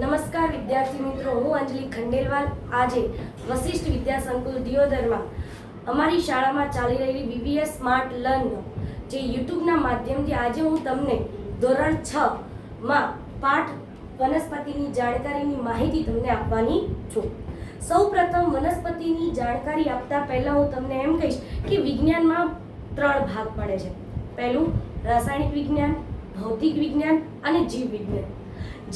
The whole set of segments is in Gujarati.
નમસ્કાર વિદ્યાર્થી મિત્રો, હું અંજલિ ખંડેલવાલ આજે વશિષ્ઠ વિદ્યા સંકુલ દિયોદરમાં અમારી શાળામાં ચાલી રહેલી VVS સ્માર્ટ લર્ન જે યુટ્યુબના માધ્યમથી આજે હું તમને ધોરણ 6 માં પાઠ વનસ્પતિની જાણકારીની માહિતી તમને આપવાની છું. સૌપ્રથમ વનસ્પતિની જાણકારી આપતા પહેલા હું તમને એમ કહીશ કે વિજ્ઞાનમાં 3 ભાગ પડે છે. પહેલું રાસાયણિક વિજ્ઞાન, ભૌતિક વિજ્ઞાન અને જીવ વિજ્ઞાન.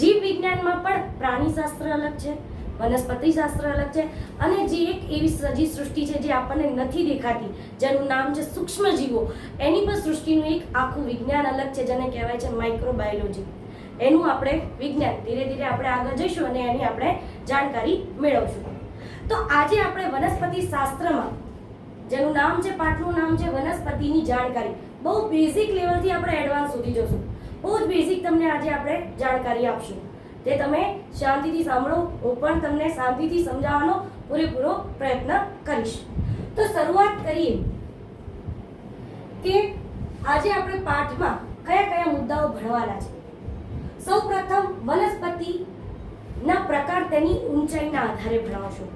જીવ વિજ્ઞાનમાં પણ પ્રાણીશાસ્ત્ર અલગ છે, વનસ્પતિશાસ્ત્ર અલગ છે અને જે એક એવી સજીવ સૃષ્ટિ છે જે આપણને નથી દેખાતી, જેનું નામ છે સૂક્ષ્મજીવો, એની પણ સૃષ્ટિનું એક આખું વિજ્ઞાન અલગ છે જેને કહેવાય છે માઇક્રોબાયોલોજી. એનું આપણે વિજ્ઞાન ધીરે ધીરે આપણે આગળ જઈશું અને એની આપણે જાણકારી મેળવશું. તો આજે આપણે વનસ્પતિ શાસ્ત્રમાં જેનું નામ છે, પાઠનું નામ છે વનસ્પતિની જાણકારી. બહુ બેઝિક લેવલથી આપણે એડવાન્સ સુધી જશું. બહુ જ બેઝિક તમને આજે આપણે જાણકારી આપશું, તે તમે શાંતિથી સાંભળો. હું પણ તમને શાંતિથી સમજાવવાનો પૂરેપૂરો પ્રયત્ન કરીશ. તો શરૂઆત કરીએ કે આજે આપણે પાઠમાં કયા કયા મુદ્દાઓ ભણવાના છે. સૌપ્રથમ વનસ્પતિના પ્રકાર તેની ઊંચાઈના આધારે ભણાવશું.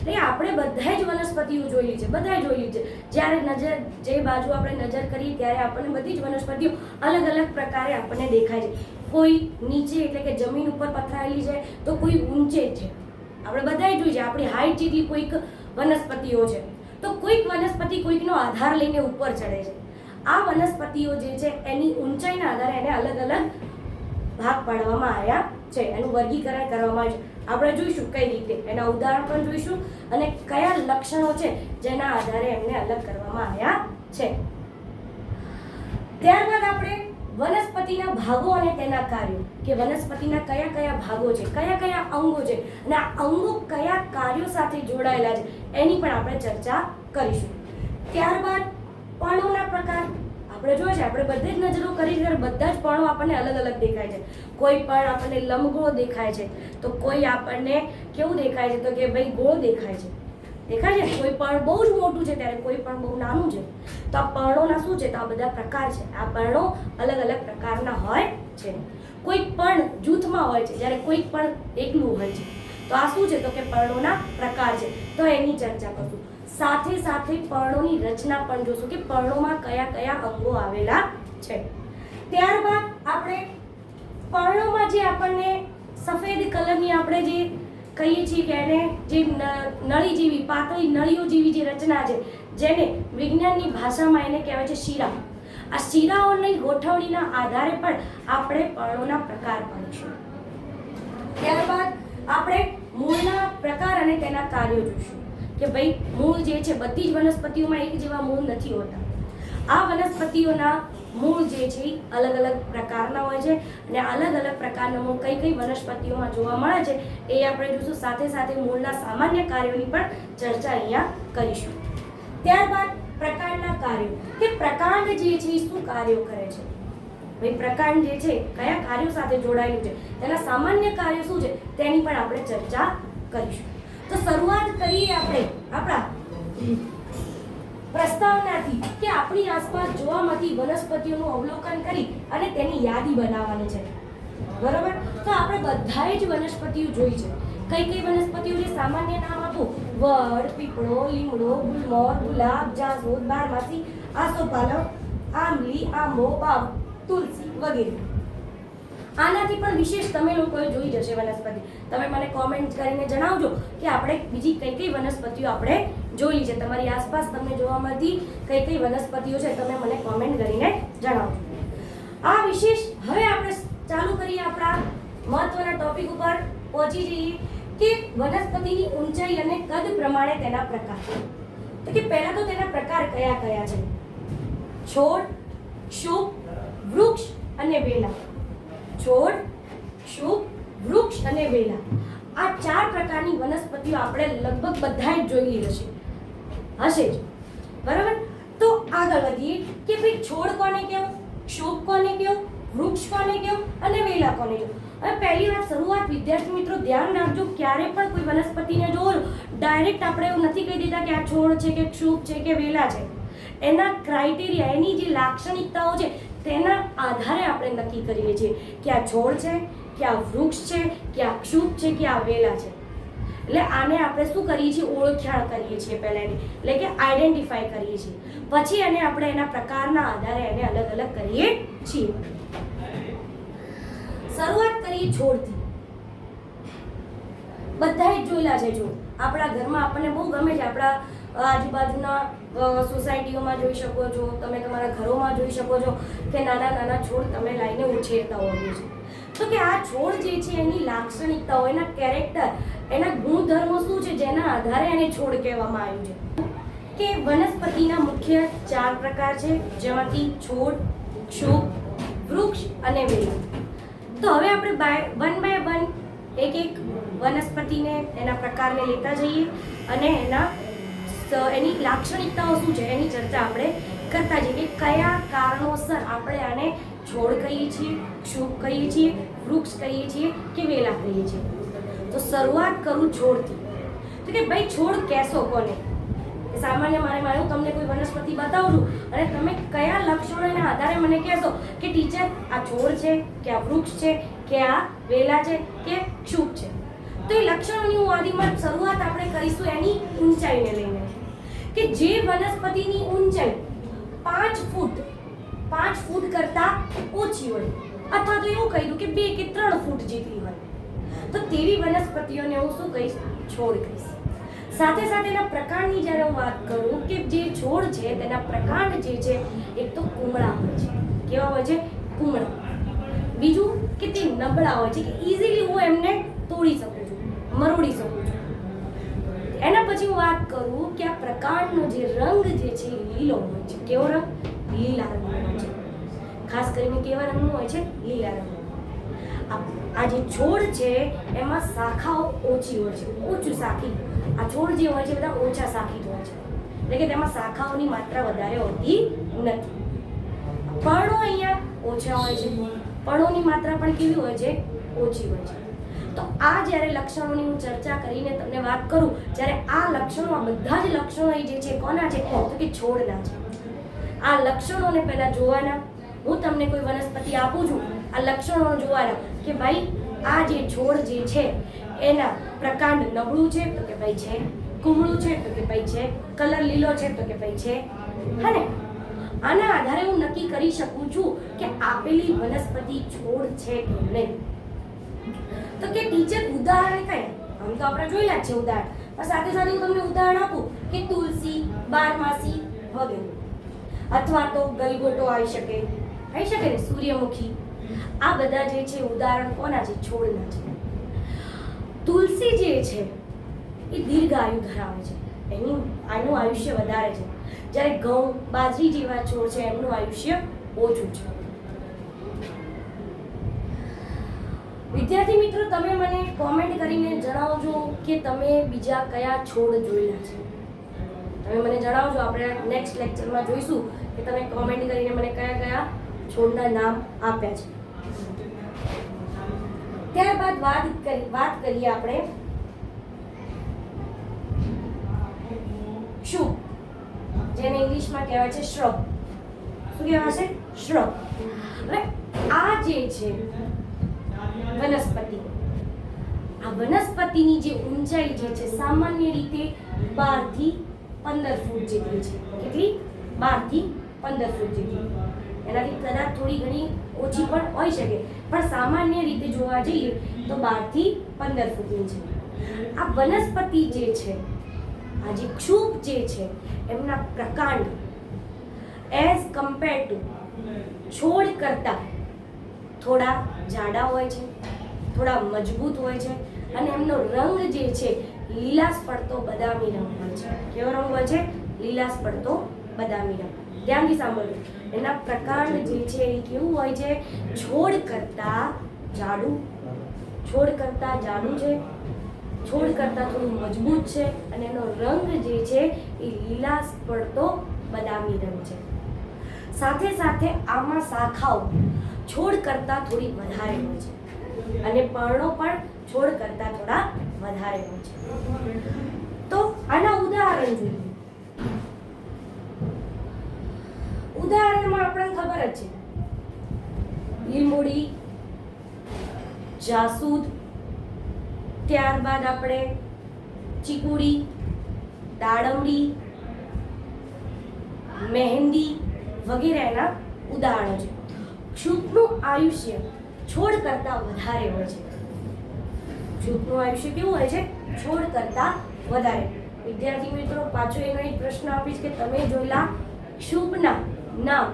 એટલે આપણે બધાય જ વનસ્પતિઓ જોયેલી છે, બધાય જોયેલી છે. જ્યારે નજર જે બાજુ આપણે નજર કરીએ ત્યારે આપણને બધી જ વનસ્પતિઓ અલગ અલગ પ્રકારે આપણને દેખાય છે. કોઈ નીચે એટલે કે જમીન ઉપર પથરાયેલી છે તો કોઈ ઊંચે છે. આપણે બધાય જોઈ છે, આપણી હાઈટ જેટલી કોઈક વનસ્પતિઓ છે તો કોઈક વનસ્પતિ કોઈકનો આધાર લઈને ઉપર ચડે છે. આ વનસ્પતિઓ જે છે એની ઊંચાઈના આધારે એને અલગ અલગ ભાગ પાડવામાં આવ્યા છે, એનું વર્ગીકરણ કરવામાં આવ્યું છે. આપણે જોઈશું કઈ રીતે, એના ઉદાહરણ પણ જોઈશું અને કયા લક્ષણો છે જેના આધારે એમને અલગ કરવામાં આવ્યા છે. ત્યારબાદ આપણે વનસ્પતિના ભાગો અને તેના કાર્યો, કે વનસ્પતિના કયા કયા ભાગો છે, કયા કયા અંગો છે અને આ અંગો કયા કાર્યો સાથે જોડાયેલા છે એની પણ આપણે ચર્ચા કરીશું. ત્યારબાદ પર્ણોના પ્રકાર આપણે જોઈએ છે, આપણે બધે જ નજરો કરી ત્યારે બધા જ પર્ણો આપણને અલગ અલગ દેખાય છે. કોઈ પણ આપણને લંબગોળ દેખાય છે તો કોઈ આપણને કેવું દેખાય છે તો કે ભાઈ ગોળ દેખાય છે, દેખાય છે. કોઈ પણ બહુ જ મોટું છે ત્યારે કોઈ પણ બહુ નાનું છે. તો આ પર્ણોના શું છે, તો આ બધા પ્રકાર છે. આ પર્ણો અલગ અલગ પ્રકારના હોય છે. કોઈ પણ જૂથમાં હોય છે જ્યારે કોઈ પણ એકલું હોય છે. તો આ શું છે તો કે પર્ણોના પ્રકાર છે. તો એની ચર્ચા કરશું. સાથે સાથે પર્ણોની રચના પણ જોશું કે પર્ણોમાં કયા કયા અંગો આવેલા છે. ત્યારબાદ આપણે પર્ણોમાં જે આપણને સફેદ કલરની આપણે જે કહીએ છીએ કે એને જે નળી જેવી પાતળી નળીઓ જેવી જે રચના છે, જેને વિજ્ઞાનની ભાષામાં એને કહેવાય છે શીરા. આ શીરાઓની ગોઠવણીના આધારે પણ આપણે પર્ણોના પ્રકાર ભણીશું. ત્યારબાદ આપણે મૂળના પ્રકાર અને તેના કાર્યો જોઈશું કે ભાઈ મૂળ જે છે, બધી જ વનસ્પતિઓમાં એક જેવા મૂળ નથી હોતા. આ વનસ્પતિઓના મૂળ જે છે અલગ અલગ પ્રકારના હોય છે અને અલગ અલગ પ્રકારના મૂળ કઈ કઈ વનસ્પતિઓમાં જોવા મળે છે એ આપણે જોઈશું. સાથે સાથે મૂળના સામાન્ય કાર્યોની પણ ચર્ચા અહીંયા કરીશું. ત્યારબાદ પ્રકાંડના કાર્યો, કે પ્રકાંડ જે છે એ શું કાર્યો કરે છે. ભાઈ પ્રકાંડ જે છે કયા કાર્યો સાથે જોડાયેલું છે, તેના સામાન્ય કાર્યો શું છે તેની પણ આપણે ચર્ચા કરીશું. તો શરૂઆત કરીએ આપણે આપણા પ્રસ્તાવનાથી કે આપણી આસપાસ જોવા મળતી વનસ્પતિઓનું અવલોકન કરી અને તેની યાદી બનાવવાની છે. બરોબર? તો આપણે બધાએ જ વનસ્પતિઓ જોઈ છે. કઈ કઈ વનસ્પતિઓ જે સામાન્ય નામ આપો, વડ, પીપળો, લીમડો, ગુલમોહર, ગુલાબ, જાસૂદ, બારમાસી, આસોપાલવ, આંબલી, આંબો, બાવ, તુલસી વગેરે. આનાથી પણ વિશેષ તમે લોકોએ જોઈ જશે વનસ્પતિ. તમે મને કોમેન્ટ કરીને જણાવજો કે આપણે બીજી કઈ કઈ વનસ્પતિઓ આપણે જોઈ છે. તમારી આસપાસ તમને જોવા મળતી કઈ કઈ વનસ્પતિઓ છે તમે મને કોમેન્ટ કરીને જણાવજો. આ વિશેષ હવે આપણે ચાલુ કરીએ આપણા મહત્વના ટોપિક ઉપર પહોંચી જઈએ કે વનસ્પતિની ઊંચાઈ અને કદ પ્રમાણે તેના પ્રકાર. તો કે પહેલા તો તેના પ્રકાર કયા કયા છે. છોડ, ક્ષુપ, વૃક્ષ અને વેલા. છોડ, ક્ષુપ, વૃક્ષ અને વેલા, આ 4 પ્રકારની વનસ્પતિઓ આપણે લગભગ બધાએ જોઈ હશે જ. બરાબર? તો આગળ વધીએ કે ભાઈ છોડ કોને કહેવું, ક્ષુપ કોને કહેવું, વૃક્ષ કોને કહેવું અને વેલા કોને કહેવું. હવે પહેલી વાત શરૂઆત વિદ્યાર્થી મિત્રો ધ્યાન રાખજો, ક્યારે પણ કોઈ વનસ્પતિને જોવો ડાયરેક્ટ આપણે એવું નથી કહી દેતા કે આ છોડ છે કે ક્ષુપ છે કે વેલા છે. એના ક્રાઇટેરિયા, એની જે લાક્ષણિકતાઓ છે તેના આધારે આપણે નક્કી કરીએ છીએ કે આ છોડ છે કે આ વૃક્ષ છે, કે આ ક્ષુપ છે, કે આ વેલા છે. એટલે આને આપણે શું કરીએ છીએ? ઓળખાણ કરીએ છીએ પહેલા એની, એટલે કે આઈડેન્ટિફાઈ કરીએ છીએ. પછી એને આપણે એના પ્રકારના આધારે એને અલગ અલગ કરીએ છીએ. શરૂઆત કરીએ છોડથી. બધાએ જ જોયેલા છે છોડ. આપણા ઘરમાં આપણને બહુ ગમે છે. આપણા આજુબાજુના સોસાયટીઓમાં જોઈ શકો છો, તમે તમારા ઘરોમાં જોઈ શકો છો કે નાના નાના છોડ તમે લાવીને ઉછેરતા હોઈએ છો. તો કે આ છોડ જે છે એની લાક્ષણિકતાઓ, એના કેરેક્ટર, એના ગુણધર્મો શું છે જેના આધારે એને છોડ કહેવામાં આવ્યું છે. કે વનસ્પતિના મુખ્ય 4 પ્રકાર છે, જેમાંથી છોડ, ક્ષુપ, વૃક્ષ અને વેલ. તો હવે આપણે વન બાય વન એક એક વનસ્પતિને, એના પ્રકારને લેતા જઈએ અને એની લાક્ષણિકતાઓ શું છે એની ચર્ચા આપણે કરતા જઈએ કે કયા કારણોસર આપણે આને છોડ કહીએ છીએ, ક્ષુપ કહીએ છીએ, વૃક્ષ કહીએ છીએ કે વેલા કહીએ છીએ. તો શરૂઆત કરું છોડથી. તો કે ભાઈ છોડ કહેશો કોને? સામાન્ય હું તમને કોઈ વનસ્પતિ બતાવું છું અને તમે કયા લક્ષણોના આધારે મને કહેશો કે ટીચર આ છોડ છે, કે આ વૃક્ષ છે, કે આ વેલા છે, કે ક્ષુપ છે. તો એ લક્ષણોની આદિમાં શરૂઆત આપણે કરીશું એની ઊંચાઈને લઈને, કે જે વનસ્પતિની ઊંચાઈ 5 ફૂટ કરતા ઓછી હોય, અથવા તો એવું કહી દઉં કે 2 કે 3 ફૂટ જેટલી હોય, તો તેવી વનસ્પતિઓને હું શું કહીશ? છોડ કહીશ. સાથે સાથે એના પ્રકારની જ્યારે હું વાત કરું કે જે છોડ છે તેના પ્રકાંડ જે છે એક તો કુમળા હોય છે. કેવા હોય છે? કુમળા. બીજું કે તે નબળા હોય છે, કે ઇઝીલી હું એમને તોડી શકું છું, મરોડી શકું છું. એના પછી હું વાત કરું કે આ પ્રકાંડનો જે રંગ જે છે લીલો હોય છે. કેવો રંગ? લીલા રંગનો હોય છે. ખાસ કરીને કેવા રંગનો હોય છે? લીલા રંગનો. આ જે છોડ છે એમાં શાખાઓ ઓછી હોય છે, ઓછું શાખી. આ છોડ જે હોય છે બધા ઓછા શાખિત હોય છે, એટલે કે તેમાં શાખાઓની માત્રા વધારે હોતી નથી. પર્ણો અહીંયા ઓછા હોય છે, પર્ણોની માત્રા પણ કેવી હોય છે? ઓછી હોય છે. તો આ જ્યારે લક્ષણોની હું ચર્ચા કરીને તમને વાત કરું, જ્યારે આ લક્ષણો, આ બધા જ લક્ષણો જે છે કોના છે? તો કે છોડના છે. આ લક્ષણોને પહેલા જોવાના. હું તમને કોઈ વનસ્પતિ આપું છું, આ લક્ષણો જોવાના કે ભાઈ આ જે છોડ જે છે એના પ્રકાંડ નબળું છે તો કે ભાઈ છે, કુમળું છે તો કે ભાઈ છે, કલર લીલો છે તો કે ભાઈ છે. હા ને? આના આધારે હું નક્કી કરી શકું છું કે આપેલી વનસ્પતિ છોડ છે કે નહીં. તો કે ટીચર ઉદાહરણ કયા? આમ તો આપણે જોયેલા જ છે ઉદાહરણ, પણ સાથે સાથે હું તમને ઉદાહરણ આપું કે તુલસી, બારમાસી વગેરે, અથવા તો ગલગોટો આવી શકે ને, સૂર્યમુખી. આ બધા જે છે ઉદાહરણ કોના છે? છોડના છે. તુલસી જે છે એ દીર્ઘાયુ ધરાવે છે, આનું આયુષ્ય વધારે છે, જ્યારે ઘઉં, બાજરી જેવા છોડ છે એમનું આયુષ્ય ઓછું છે. વિદ્યાર્થી મિત્રો, તમે મને કોમેન્ટ કરીને જણાવજો કે તમે બીજા કયા છોડ જોયેલા છે. તમે મને જણાવજો. આપણે નેક્સ્ટ લેક્ચરમાં જોઈશું કે તમે કોમેન્ટ કરીને મને કયા કયા છોડના નામ આપ્યા છે. ત્યારબાદ વાત કરીએ આપણે ક્ષુપ, જેને ઇંગ્લિશમાં કહેવાય છે શ્રબ. શું કહેવાય છે? શ્રબ. હવે આ જે છે વનસ્પતિ, આ વનસ્પતિની જે ઊંચાઈ જે છે સામાન્ય રીતે 12 થી 15 ફૂટ જેટલી છે. કેટલી? 12 થી 15 ફૂટ જેટલી. એનાથી કદાચ થોડી ઘણી ઓછી પણ હોઈ શકે, પણ સામાન્ય રીતે જોવા જઈએ તો 12 થી 15 ફૂટની છે. આ વનસ્પતિ જે છે, આ જે ક્ષુપ જે છે, એમના પ્રકાંડ એઝ કમ્પેર ટુ છોડ કરતા થોડા જાડા હોય છે, થોડા મજબૂત હોય છે, અને એમનો રંગ જે છે લીલાશ પડતો બદામી રંગ હોય છે. કેવો રંગ હોય છે? લીલાશ પડતો બદામી રંગ. ધ્યાનથી સાંભળજો. એના પ્રકાંડ જે છે એ કેવું હોય છે? છોડ કરતા જાડું છે, છોડ કરતા થોડું મજબૂત છે, અને એનો રંગ જે છે એ લીલાશ પડતો બદામી રંગ છે. સાથે સાથે આમાં શાખાઓ છોડ કરતા થોડી વધારે હોય છે, અને પર્ણો પણ છોડ કરતા થોડા વધારે હોય છે. તો આના ઉદાહરણ જોઈએ. ઉદાહરણમાં આપણને ખબર જ છે, લીંબોડી, જાસૂદ, ત્યારબાદ આપણે ચીકુડી, દાડમડી, મહેંદી વગેરે એના ઉદાહરણો છે. ક્ષુપનું આયુષ્ય છોડ કરતાં વધારે હોય છે. ક્ષુપનું આયુષ્ય કેવું હોય છે? છોડ કરતાં વધારે. વિદ્યાર્થી મિત્રો, પાછો એનો એક પ્રશ્ન આપીશ કે તમે જોયેલા ક્ષુપના નામ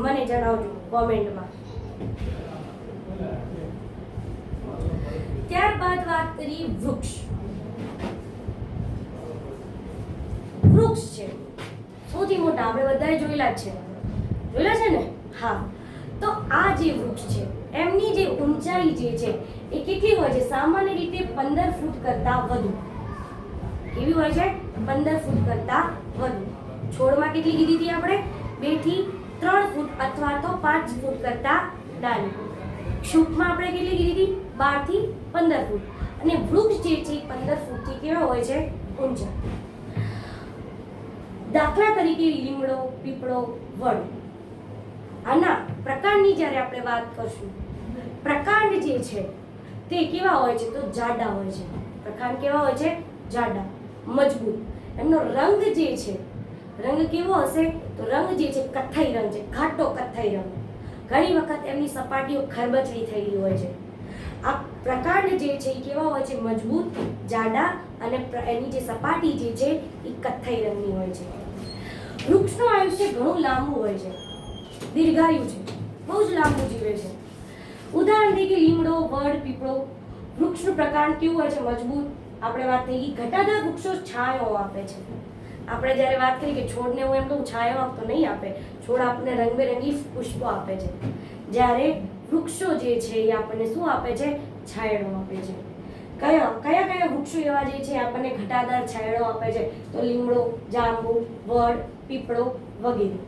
મને જણાવજો કોમેન્ટમાં. ત્યારબાદ વાત કરીએ વૃક્ષ. વૃક્ષ છે સૌથી મોટા, આપણે બધાએ જોયેલા જ છે. જોયેલા છે ને? હા. તો આ જે વૃક્ષ છે એમની જે ઊંચાઈ જે છે એ કેટલી હોય છે? સામાન્ય રીતે 15 ફૂટ કરતાં વધુ. કેવી હોય છે? 15 ફૂટ કરતાં વધુ. છોડમાં કેટલી કીધી હતી આપણે? 2 થી 3 ફૂટ અથવા તો 5 ફૂટ કરતાં નાની. ક્ષુપમાં આપણે કેટલી કીધી હતી? 12 થી 15 ફૂટ. અને વૃક્ષ જે છે 15 ફૂટથી કેવા હોય છે? ઊંચા. દાખલા તરીકે લીમડો, પીપળો, વડ. આના પ્રકાંડની જ્યારે આપણે વાત કરશું, પ્રકાંડ જે છે તે કેવા હોય છે? તો જાડા હોય છે. પ્રકાંડ કેવા હોય છે? જાડા, મજબૂત. એમનો રંગ જે છે, રંગ કેવો હશે? તો રંગ જે છે કથ્થઈ રંગ છે, ઘાટો કથ્થઈ રંગ. ઘણી વખત એમની સપાટીઓ ખરબચડી થયેલી હોય છે. આ પ્રકાંડ જે છે એ કેવા હોય છે? મજબૂત, જાડા, અને એની જે સપાટી જે છે એ કથ્થઈ રંગની હોય છે. વૃક્ષનું આયુષ્ય ઘણું લાંબુ હોય છે, દીર્ઘાયુ છે, બહુ જ લાંબુ જીવે છે. ઉદાહરણ તરીકે લીમડો, વડ, પીપળો. વૃક્ષનું પ્રકાંડ કેવું હોય છે? મજબૂત. આપણે વાત થઈ ગઈ. ઘટાદાર વૃક્ષો છાંયો આપે છે. આપણે જ્યારે વાત કરી કે છોડને હું એમ કહું છાંયો આપતો નહીં આપે. છોડ આપણને રંગબેરંગી પુષ્પો આપે છે, જ્યારે વૃક્ષો જે છે એ આપણને શું આપે છે? છાંયડો આપે છે. કયા કયા વૃક્ષો એવા જે છે આપણને ઘટાદાર છાંયડો આપે છે? તો લીમડો, જાંબુ, વડ, પીપળો વગેરે.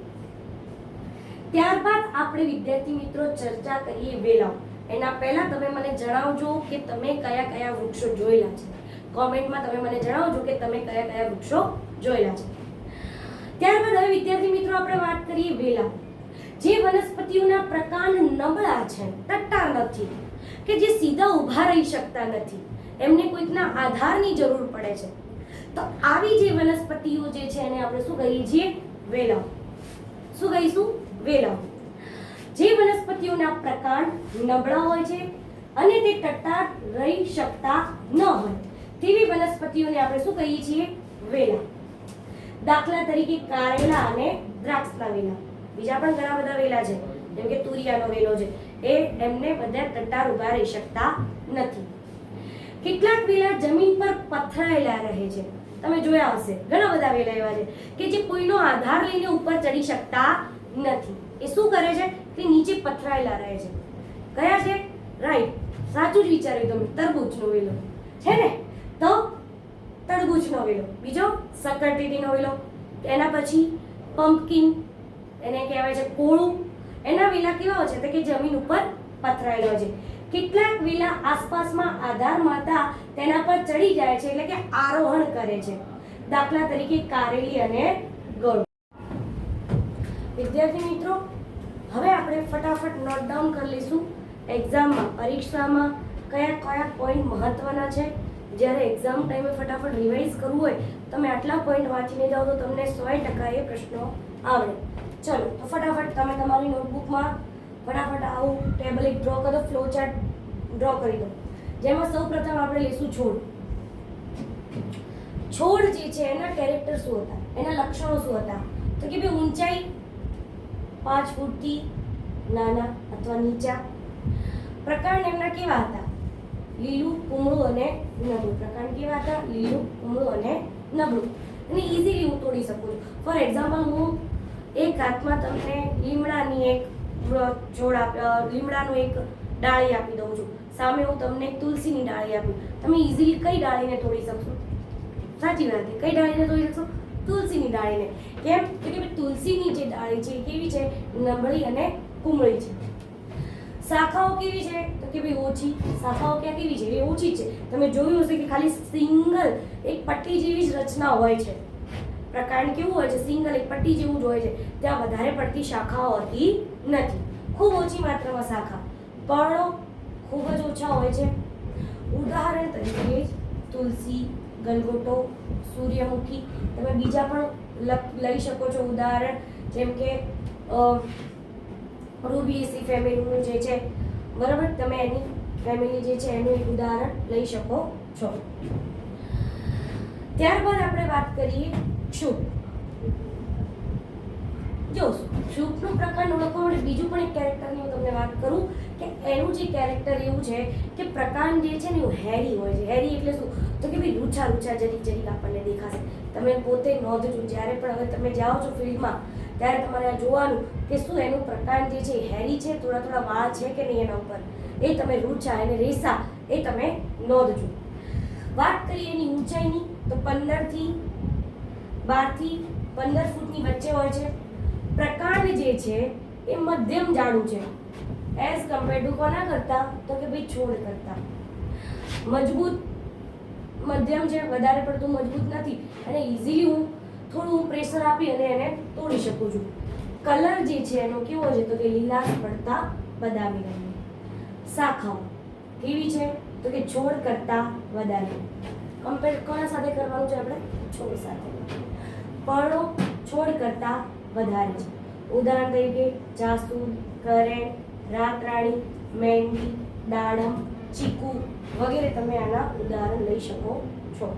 ત્યારબાદ આપણે વિદ્યાર્થી મિત્રો ચર્ચા કરીએ વેલાઓ. એના પહેલા તમે મને જણાવજો કે તમે કયા કયા વૃક્ષો જોયેલા છે. કોમેન્ટમાં તમે મને જણાવજો કે તમે કયા કયા વૃક્ષો જોયેલા છે. ત્યારબાદ હવે વિદ્યાર્થી મિત્રો આપણે વાત કરીએ વેલાઓ. જે વનસ્પતિઓના પ્રકાંડ નબળા છે, ટટ્ટાર નથી, કે જે સીધા ઊભા રહી શકતા નથી, એમને કોઈકના આધારની જરૂર પડે છે, તો આવી જે વનસ્પતિઓ જે છે એને આપણે શું કહીએ છીએ? વેલાઓ. શું કહીશું? વેલાઓ. જે વનસ્પતિઓના પ્રકાંડ નબળા હોય છે અને તે ટટ્ટાર રહી શકતા ન હોય તેવી વનસ્પતિઓને આપણે શું કહીએ છીએ? વેલા. દાખલા તરીકે કારેલા અને દ્રાક્ષના વેલા. બીજા પણ ઘણા બધા વેલા છે, જેમ કે તુરિયાનો વેલો છે, એ એમને બધા ટટ્ટાર ઊભા રહી શકતા નથી. કેટલાક વેલા જમીન પર પથરાયેલા રહે છે. તમે જોયા હશે ઘણા બધા વેલા એવા છે કે જે કોઈનો આધાર લઈને ઉપર ચડી શકતા નથી. એ શું કરે છે? કે નીચે પથરાયેલા રહે છે. કયા છે? રાઈટ, સાચું જ વિચાર્યું તમે. તરબૂચનો વેલો છે ને? તો તરબૂચનો વેલો. બીજો શક્કરટેટીનો વેલો. એના પછી પમ્પકિન, એને કહેવાય છે કોળું. એના વેલા કેવા હોય છે? તો કે જમીન ઉપર પથરાયેલા હોય છે. કેટલાક વેલા આસપાસમાં આધાર માતા તેના પર ચડી જાય છે, એટલે કે આરોહણ કરે છે. દાખલા તરીકે કારેલી અને ગળું. વિદ્યાર્થી મિત્રો, હવે આપણે ફટાફટ નોટ ડાઉન કરી લઈશું. એક્ઝામમાં, પરીક્ષામાં કયા કયા પોઈન્ટ મહત્વના છે. જ્યારે એક્ઝામ ટાઈમે ફટાફટ રિવાઇઝ કરવું હોય, તમે આટલા પોઈન્ટ વાંચીને જાઓ તો તમને 100% એ પ્રશ્નો આવડે. ચલો તો ફટાફટ તમે તમારી નોટબુકમાં ફટાફટ આવું ટેબલ એક ડ્રો કરો, ફ્લો ચાર્ટ ડ્રો કરી દો. જેમાં સૌપ્રથમ આપણે લઈશું છોડ. છોડ જે છે એના કેરેક્ટર શું હતા? એના લક્ષણો શું હતા? તો કે ભાઈ ઊંચાઈ 5 ફૂટથી નાના અથવા નીચા. પ્રકાંડ એમના કેવા હતા? લીલું, કુમળું અને નબળું. પ્રકાંડ કેવા હતા? લીલું, કુમળું અને નબળું. અને ઇઝીલી હું તોડી શકું છું. ફોર એક્ઝામ્પલ, હું એક હાથમાં તમને લીમડાની એક છોડ લીમડાનું એક ડાળી આપી દઉં છું, સામે હું તમને તુલસીની ડાળી આપું. તમે ઇઝીલી કઈ ડાળીને તોડી શકશો? સાચી વાત છે. કઈ ડાળીને તોડી શકશો? તુલસીની ડાળીને. કેમ? તો કે તુલસીની જે ડાળી છે એ કેવી છે? નબળી અને કુમળી છે. શાખાઓ કેવી છે? તો કે ભાઈ ઓછી. શાખાઓ ક્યાં કેવી છે? એ ઓછી છે. તમે જોયું હશે કે ખાલી સિંગલ એક પટ્ટી જેવી જ રચના હોય છે. પ્રકાંડ કેવું હોય છે? સિંગલ એક પટ્ટી જેવું જ હોય છે. ત્યાં વધારે પડતી શાખાઓ હોતી નથી. ખૂબ ઓછી માત્રામાં શાખા. પર્ણો ખૂબ જ ઓછા હોય છે. ઉદાહરણ તરીકે તુલસી, ગલગોટો, સૂર્યમુખી. તમે બીજા પણ લઈ શકો છો ઉદાહરણ, જેમ કે રૂબીએસી ફેમિલીનું જે છે, બરાબર, તમે એની ફેમિલી જે છે એનું એક ઉદાહરણ લઈ શકો છો. ત્યારબાદ આપણે વાત કરીએ ક્ષુપ. જો ક્ષુપનો પ્રકાર ઓળખવા માટે બીજું પણ એક કેરેક્ટરની હું તમને વાત કરું કે એનું જે કેરેક્ટર એવું છે કે પ્રકાંડ જે છે ને એ હેરી હોય છે. હેરી એટલે શું? તો કે ભાઈ રૂછા રૂછા જરીક જરીક આપણને દેખાશે. તમે પોતે નોંધજો, જ્યારે પણ હવે તમે જાઓ છો ફિલ્ડમાં ત્યારે તમારે આ જોવાનું કે શું એનું પ્રકાંડ જે છે હેરી છે, થોડા થોડા વાળ છે કે નહીં એના ઉપર, એ તમે રૂછા અને રેસા એ તમે નોંધજો. વાત કરીએ એની ઊંચાઈની તો 12 થી 15 ફૂટની વચ્ચે હોય છે. પ્રકાંડ જે છે એ મધ્યમ જાડું છે એઝ કમ્પેર ટુ કોના કરતા? તો કે ભાઈ છોડ કરતા. મજબૂત મધ્યમ છે, વધારે પડતું મજબૂત નથી, અને ઇઝીલી હું થોડું પ્રેશર આપી અને એને તોડી શકું છું. કલર જે છે એનો કેવો છે? તો કે લીલાશ પડતા બદામી રંગની. શાખાઓ કેવી છે? તો કે છોડ કરતા વધારે. કમ્પેર કોના સાથે કરવાનું છે આપણે? છોડ સાથે. પર્ણો છોડ કરતા વધારે છે. ઉદાહરણ તરીકે જાસૂદ, કરેણ, રાતરાણી, મહેંદી, દાડમ, ચીકુ વગેરે તમે આના ઉદાહરણ લઈ શકો છો.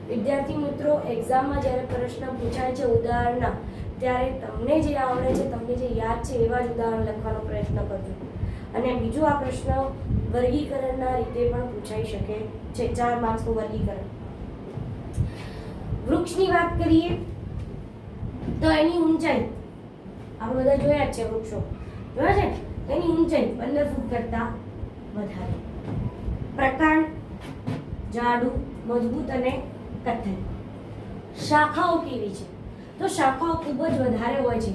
વિદ્યાર્થી મિત્રો, એક્ઝામમાં જ્યારે પ્રશ્ન પૂછાય છે ઉદાહરણના, ત્યારે તમને જે આવડે છે, તમને જે યાદ છે એવા જ ઉદાહરણ લખવાનો પ્રયત્ન કરજો. અને બીજું આ પ્રશ્ન વર્ગીકરણના રીતે પણ પૂછાઈ શકે છે. 4 માર્ક્સનું વર્ગીકરણ. વૃક્ષની વાત કરીએ તો એની ઊંચાઈ આપણે બધા જોયા જ છે. વૃક્ષો જોયા છે. એની ઊંચાઈ 15 ફૂટ કરતા વધારે. પ્રકાંડ જાડું, મજબૂત અને કથ્થઈ. શાખાઓ કેવી છે? તો શાખાઓ ખૂબ જ વધારે હોય છે.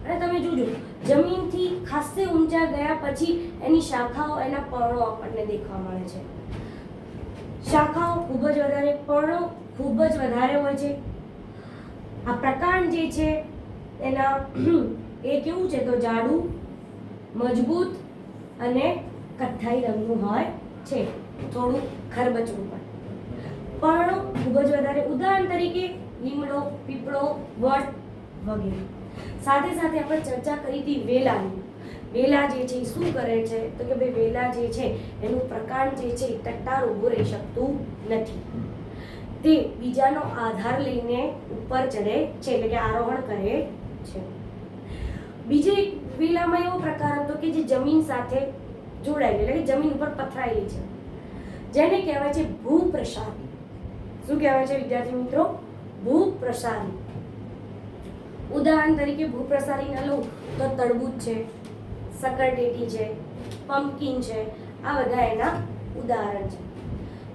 અને તમે જોજો, જમીનથી ખાસે ઊંચા ગયા પછી એની શાખાઓ, એના પર્ણો આપણને દેખવા મળે છે. શાખાઓ ખૂબ જ વધારે, પર્ણો ખૂબ જ વધારે હોય છે. આ પ્રકાંડ જે છે એના એ કેવું છે? તો જાડું, મજબૂત અને કથ્થાઈ રંગનું હોય છે, થોડું ખરબચડું પણ. પર્ણો ખૂબ જ વધારે. ઉદાહરણ તરીકે લીમડો, પીપળો, વડ વગેરે. સાથે સાથે આપણે ચર્ચા કરી હતી વેલાની. વેલા જે છે એ શું કરે છે? તો કે ભાઈ વેલા જે છે એનું પ્રકાંડ જે છે ટટ્ટાર ઊભું રહી શકતું નથી. તે બીજાનો આધાર લઈને ઉપર ચડે છે, એટલે કે આરોહણ કરે છે. બીજો એક વેલામાં એવો પ્રકાર હતો કે જે જમીન સાથે જોડાયેલી, એટલે કે જમીન ઉપર પથરાયેલી છે, જેને કહેવાય છે ભૂપ્રસારી. શું કહેવાય છે વિદ્યાર્થી મિત્રો? ભૂપ્રસારી. ઉદાહરણ તરીકે ભૂપ્રસારીના લો તો તરબૂચ છે, સકરટેટી છે, પમ્પકિન છે, આ બધા એના ઉદાહરણ છે.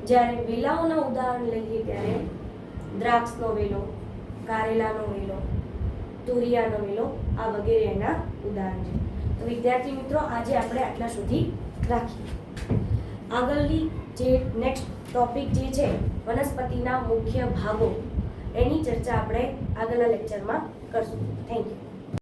જ્યારે વેલાઓના ઉદાહરણ લઈએ ત્યારે દ્રાક્ષનો વેલો, કારેલાનો વેલો, તુરિયાનો વેલો, આ વગેરે એના ઉદાહરણ છે. તો વિદ્યાર્થી મિત્રો, આજે આપણે આટલા સુધી રાખીએ. આગળની જે નેક્સ્ટ ટોપિક જે છે વનસ્પતિના મુખ્ય ભાગો, એની ચર્ચા આપણે આગળના લેક્ચરમાં કરશું. Thank you.